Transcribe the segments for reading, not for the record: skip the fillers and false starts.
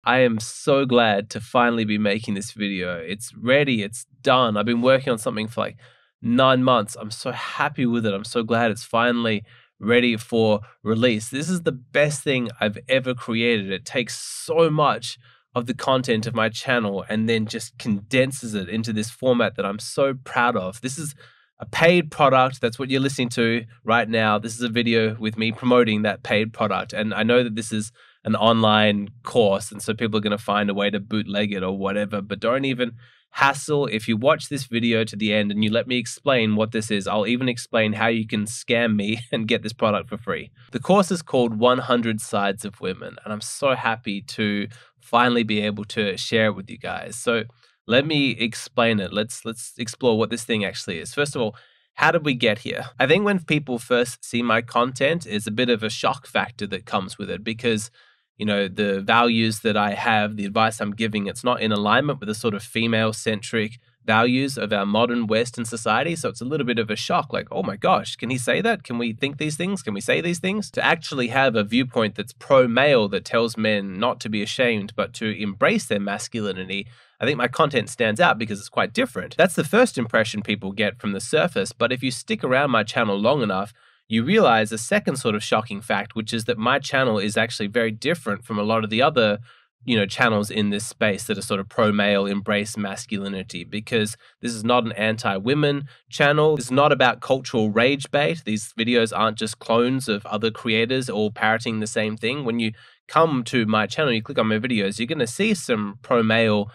I am so glad to finally be making this video. It's ready, it's done. I've been working on something for like 9 months. I'm so happy with it. I'm so glad it's finally ready for release. This is the best thing I've ever created. It takes so much of the content of my channel and then just condenses it into this format that I'm so proud of. This is a paid product. That's what you're listening to right now. This is a video with me promoting that paid product. And I know that this is an online course, and so people are going to find a way to bootleg it or whatever, but don't even hassle. If you watch this video to the end and you let me explain what this is, I'll even explain how you can scam me and get this product for free. The course is called 100 Sides of Women, and I'm so happy to finally be able to share it with you guys. So let me explain it. Let's explore what this thing actually is. First of all, how did we get here? I think when people first see my content, it's a bit of a shock factor that comes with it because the values that I have, the advice I'm giving, it's not in alignment with the sort of female-centric values of our modern Western society. So it's a little bit of a shock, like, oh my gosh, can he say that? Can we think these things? Can we say these things? To actually have a viewpoint that's pro-male that tells men not to be ashamed, but to embrace their masculinity, I think my content stands out because it's quite different. That's the first impression people get from the surface. But if you stick around my channel long enough, you realize a second sort of shocking fact, which is that my channel is actually very different from a lot of the other, channels in this space that are sort of pro-male, embrace masculinity, because this is not an anti-women channel. It's not about cultural rage bait. These videos aren't just clones of other creators all parroting the same thing. When you come to my channel, you click on my videos, you're going to see some pro-male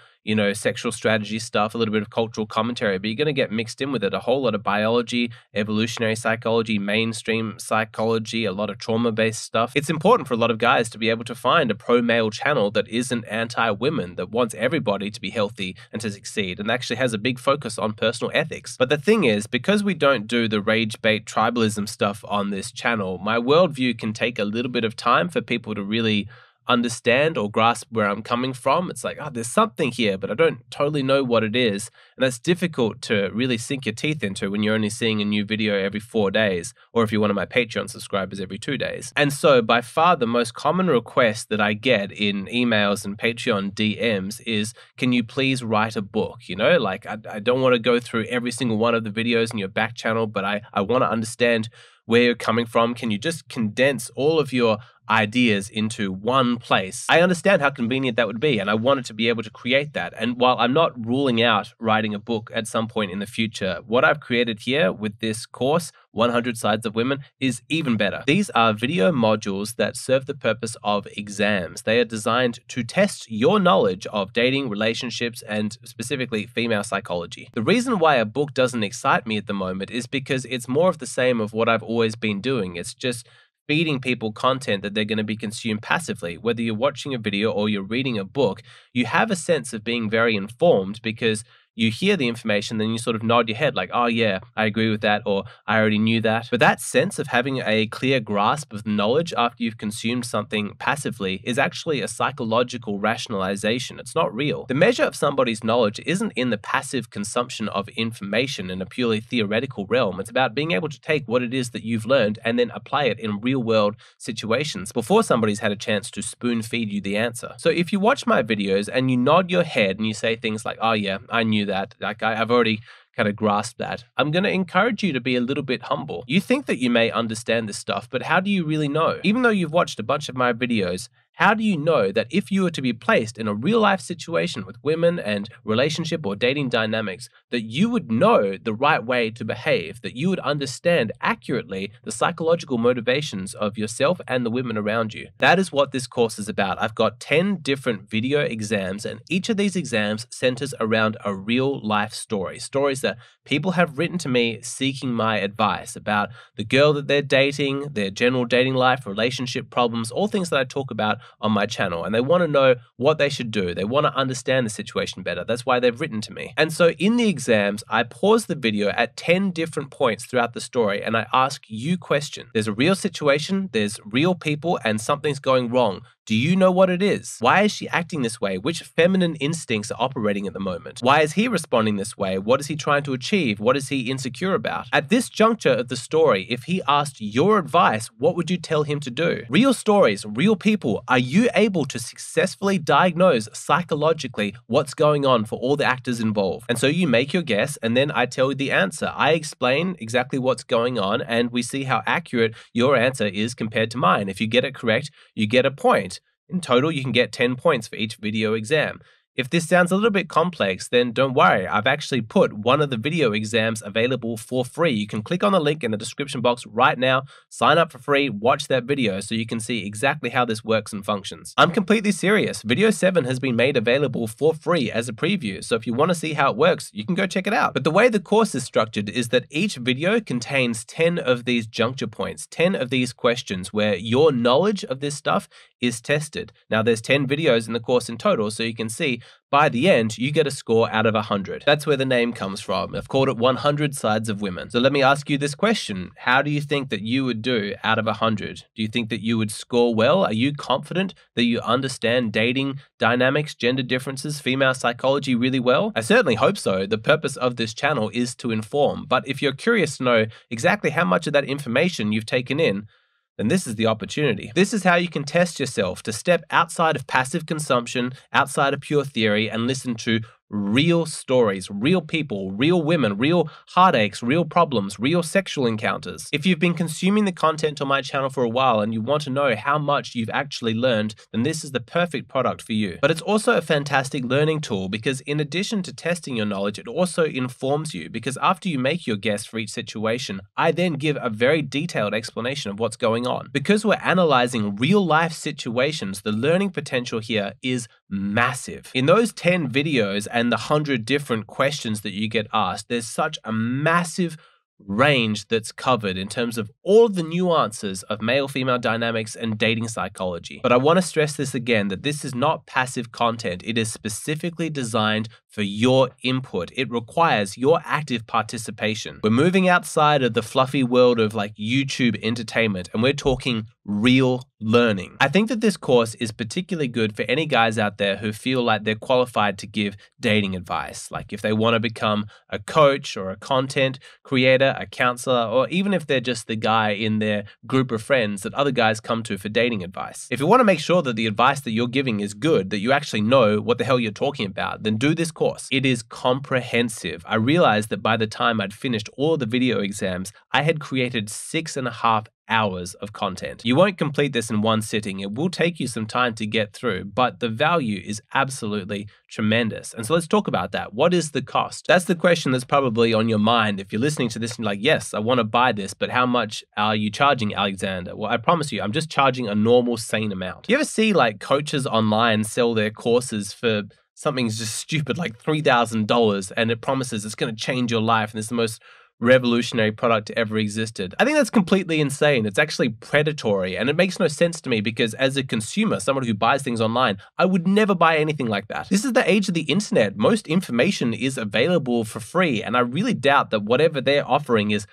sexual strategy stuff, a little bit of cultural commentary, but you're going to get mixed in with it a whole lot of biology, evolutionary psychology, mainstream psychology, a lot of trauma-based stuff. It's important for a lot of guys to be able to find a pro-male channel that isn't anti-women, that wants everybody to be healthy and to succeed, and actually has a big focus on personal ethics. But the thing is, because we don't do the rage bait tribalism stuff on this channel, my worldview can take a little bit of time for people to really understand or grasp where I'm coming from. It's like, oh, there's something here, but I don't totally know what it is. And that's difficult to really sink your teeth into when you're only seeing a new video every 4 days, or if you're one of my Patreon subscribers, every 2 days. And so by far the most common request that I get in emails and Patreon DMs is, can you please write a book? I don't want to go through every single one of the videos in your back channel, but I want to understand where you're coming from. Can you just condense all of your ideas into one place? I understand how convenient that would be, and I wanted to be able to create that. And while I'm not ruling out writing a book at some point in the future, what I've created here with this course, 100 Sides of Women, is even better. These are video modules that serve the purpose of exams. They are designed to test your knowledge of dating, relationships, and specifically female psychology. The reason why a book doesn't excite me at the moment is because it's more of the same of what I've always been doing. It's just feeding people content that they're going to be consumed passively. Whether you're watching a video or you're reading a book, you have a sense of being very informed because you hear the information, then you sort of nod your head like, oh yeah, I agree with that, or I already knew that. But that sense of having a clear grasp of knowledge after you've consumed something passively is actually a psychological rationalization. It's not real. The measure of somebody's knowledge isn't in the passive consumption of information in a purely theoretical realm. It's about being able to take what it is that you've learned and then apply it in real world situations before somebody's had a chance to spoon feed you the answer. So if you watch my videos and you nod your head and you say things like, oh yeah, I knew that, like I've already kind of grasped that, I'm going to encourage you to be a little bit humble. You think that you may understand this stuff, but how do you really know? Even though you've watched a bunch of my videos, how do you know that if you were to be placed in a real life situation with women and relationship or dating dynamics, that you would know the right way to behave, that you would understand accurately the psychological motivations of yourself and the women around you? That is what this course is about. I've got 10 different video exams, and each of these exams centers around a real life story. Stories that people have written to me seeking my advice about the girl that they're dating, their general dating life, relationship problems, all things that I talk about on my channel, and they want to know what they should do. They want to understand the situation better. That's why they've written to me. And so in the exams, I pause the video at 10 different points throughout the story, and I ask you questions. There's a real situation, there's real people, and something's going wrong. Do you know what it is? Why is she acting this way? Which feminine instincts are operating at the moment? Why is he responding this way? What is he trying to achieve? What is he insecure about? At this juncture of the story, if he asked your advice, what would you tell him to do? Real stories, real people. Are you able to successfully diagnose psychologically what's going on for all the actors involved? And so you make your guess, and then I tell you the answer. I explain exactly what's going on, and we see how accurate your answer is compared to mine. If you get it correct, you get a point. In total, you can get 10 points for each video exam. If this sounds a little bit complex, then don't worry. I've actually put one of the video exams available for free. You can click on the link in the description box right now, sign up for free, watch that video so you can see exactly how this works and functions. I'm completely serious. Video 7 has been made available for free as a preview, so if you want to see how it works, you can go check it out. But the way the course is structured is that each video contains 10 of these juncture points, 10 of these questions where your knowledge of this stuff is tested. Now, there's 10 videos in the course in total, so you can see by the end, you get a score out of 100. That's where the name comes from. I've called it 100 Sides of Women. So let me ask you this question. How do you think that you would do out of 100? Do you think that you would score well? Are you confident that you understand dating dynamics, gender differences, female psychology really well? I certainly hope so. The purpose of this channel is to inform. But if you're curious to know exactly how much of that information you've taken in, then this is the opportunity. This is how you can test yourself to step outside of passive consumption, outside of pure theory, and listen to real stories, real people, real women, real heartaches, real problems, real sexual encounters. If you've been consuming the content on my channel for a while and you want to know how much you've actually learned, then this is the perfect product for you. But it's also a fantastic learning tool because in addition to testing your knowledge, it also informs you because after you make your guess for each situation, I then give a very detailed explanation of what's going on. Because we're analyzing real life situations, the learning potential here is massive. In those 10 videos and the 100 different questions that you get asked, there's such a massive range that's covered in terms of all the nuances of male-female dynamics and dating psychology. But I want to stress this again, that this is not passive content. It is specifically designed for your input. It requires your active participation. We're moving outside of the fluffy world of like YouTube entertainment, and we're talking real learning. I think that this course is particularly good for any guys out there who feel like they're qualified to give dating advice. Like if they want to become a coach or a content creator, a counselor, or even if they're just the guy in their group of friends that other guys come to for dating advice. If you want to make sure that the advice that you're giving is good, that you actually know what the hell you're talking about, then do this course. It is comprehensive. I realized that by the time I'd finished all the video exams, I had created 6.5 hours of content. You won't complete this in one sitting. It will take you some time to get through, but the value is absolutely tremendous. And so let's talk about that. What is the cost? That's the question that's probably on your mind. If you're listening to this and you're like, yes, I want to buy this, but how much are you charging, Alexander? Well, I promise you, I'm just charging a normal, sane amount. You ever see like coaches online sell their courses for something's just stupid like $3,000 and it promises it's going to change your life and it's the most revolutionary product ever existed? I think that's completely insane. It's actually predatory and it makes no sense to me because as a consumer, someone who buys things online, I would never buy anything like that. This is the age of the internet. Most information is available for free and I really doubt that whatever they're offering is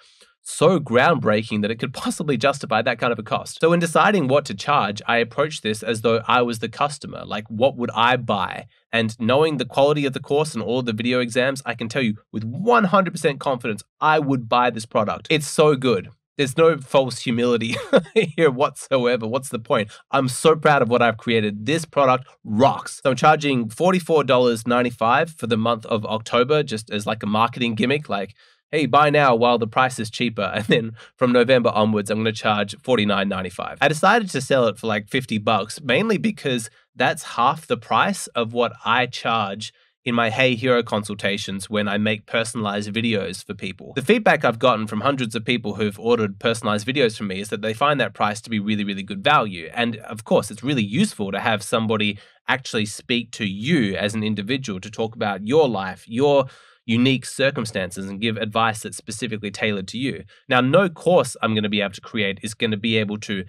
so groundbreaking that it could possibly justify that kind of a cost. So in deciding what to charge, I approached this as though I was the customer. Like, what would I buy? And knowing the quality of the course and all the video exams, I can tell you with 100% confidence, I would buy this product. It's so good. There's no false humility here whatsoever. What's the point? I'm so proud of what I've created. This product rocks. So I'm charging $44.95 for the month of October, just as like a marketing gimmick, like, hey, buy now while the price is cheaper. And then from November onwards, I'm going to charge $49.95. I decided to sell it for like $50, mainly because that's half the price of what I charge in my Hey Hero consultations when I make personalized videos for people. The feedback I've gotten from hundreds of people who've ordered personalized videos from me is that they find that price to be really, really good value. And of course, it's really useful to have somebody actually speak to you as an individual to talk about your life, your unique circumstances and give advice that's specifically tailored to you. Now, no course I'm going to be able to create is going to be able to,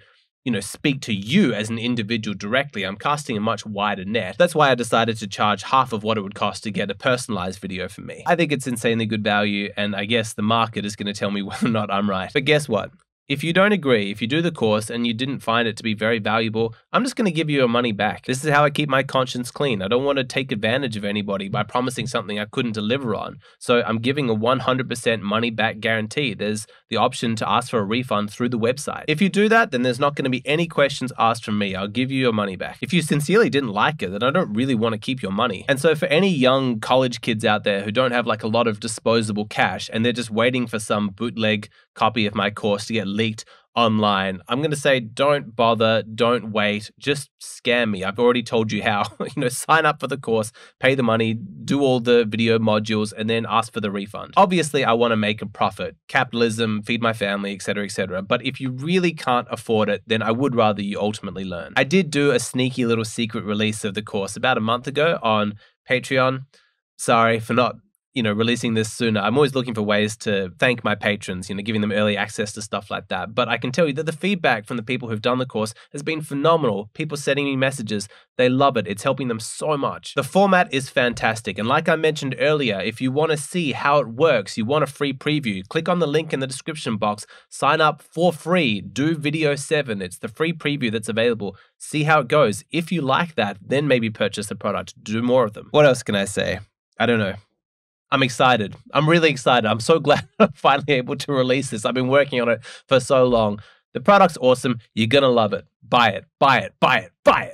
speak to you as an individual directly. I'm casting a much wider net. That's why I decided to charge half of what it would cost to get a personalized video from me. I think it's insanely good value, and I guess the market is going to tell me whether or not I'm right. But guess what? If you don't agree, if you do the course and you didn't find it to be very valuable, I'm just going to give you your money back. This is how I keep my conscience clean. I don't want to take advantage of anybody by promising something I couldn't deliver on. So I'm giving a 100% money back guarantee. There's the option to ask for a refund through the website. If you do that, then there's not going to be any questions asked from me. I'll give you your money back. If you sincerely didn't like it, then I don't really want to keep your money. And so for any young college kids out there who don't have like a lot of disposable cash and they're just waiting for some bootleg copy of my course to get leaked online, I'm going to say don't bother, don't wait, just scam me. I've already told you how. Sign up for the course, pay the money, do all the video modules, and then ask for the refund. Obviously, I want to make a profit, capitalism, feed my family, etc., etc. But if you really can't afford it, then I would rather you ultimately learn. I did do a sneaky little secret release of the course about a month ago on Patreon. Sorry for not releasing this sooner. I'm always looking for ways to thank my patrons, giving them early access to stuff like that. But I can tell you that the feedback from the people who've done the course has been phenomenal. People sending me messages. They love it. It's helping them so much. The format is fantastic. And like I mentioned earlier, if you want to see how it works, you want a free preview, click on the link in the description box, sign up for free, do video 7. It's the free preview that's available. See how it goes. If you like that, then maybe purchase the product. Do more of them. What else can I say? I don't know. I'm excited. I'm really excited. I'm so glad I'm finally able to release this. I've been working on it for so long. The product's awesome. You're going to love it. Buy it, buy it, buy it, buy it.